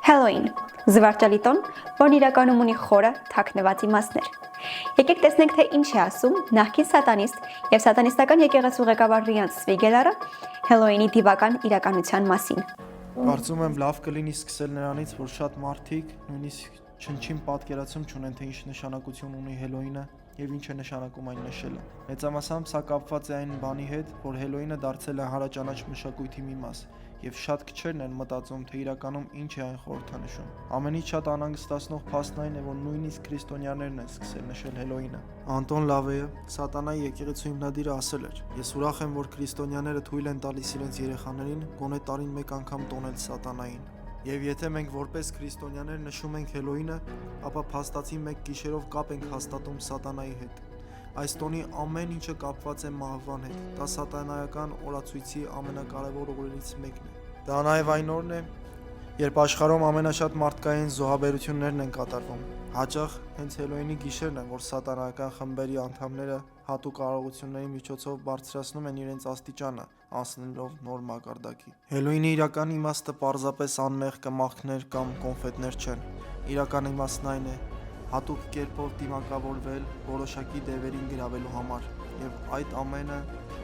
Halloween զվարճալի տոն, որն իրականում ունի խորը թաքնված իմաստներ։ Եկեք տեսնենք, թե ինչ է ասում նախկին սատանիստ եւ սատանիստական եկեղեցու ղեկավար Ռիան Սվիգելարը Halloween-ի դիվական իրականության մասին։ Կարծում եմ լավ կլինի սկսել նրանից, որ շատ մարդիկ նույնիսկ չնչին պատկերացում չունեն, թե ինչ նշանակություն ունի Halloween-ը եւ ինչ է նշանակում այն նշելը։ Մեծամասամբ սա կապված է այն բանի հետ, որ Halloween-ը դարձել է հանրաճանաչ մշակույթի մի մաս, եւ շատ քչերն են մտածում, թե իրականում ինչ է այն խորհրդանշում։ Ամենից շատ անհանգստացնող փաստն այն է, որ նույնիսկ քրիստոնյաներն են սկսել նշել Halloween-ը։ Անտոն Լավեյը, Սատանայի եկեղեցու հիմնադիրը, ասել էր. «Ես ուրախ եմ, որ քրիստոնյաները թույլ են տալիս իրենց երեխաներին գոնե տարին մեկ անգամ տոնել Սատանային։ Եվ եթե մենք որպես քրիստոնյաներ նշում ենք Halloween-ը, ապա փաստացի մեկ գիշերով կապ ենք հաստատում Սատանայի հետ։ Այս տոնի ամեն ինչը կապված է մահվան հետ։ Դա սատանայական օրացույցի ամենակարևոր օրերից մեկն է։ Դա նաև այն օրն է, երբ աշխարհում ամենաշատ մարդկային զոհաբերություններն են կատարվում։ Հաճախ հենց Halloween-ի գիշերն է, որ սատանայական խմբերի անդամները հատուկ արարողությունների միջոցով բարձրացնում են իրենց աստիճանը, անցնելով նոր մակարդակի։ Halloween-ի իրական իմաստը պարզապես անմեղ կմախքներ կամ կոնֆետներ չեն։ Իրական իմաստն այն է հատուկ կերպով դիմակավորվել որոշակի դևերին գրավելու համար եւ այդ ամենը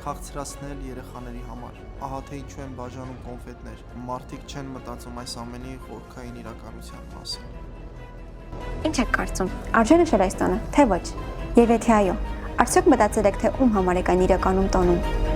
քաղցրացնել երեխաների համար։ Ահա թե ինչու են բաժանում կոնֆետներ։ Մարդիկ չեն մտածում այս ամենի խորքային իրականության մասին։ Ինչ եք կարծում, արժե նշել այս տոնը, թե ոչ։ Եվ եթե այո, արդյոք մտածել եք, թե ում համար եք այն իրականում տոնում։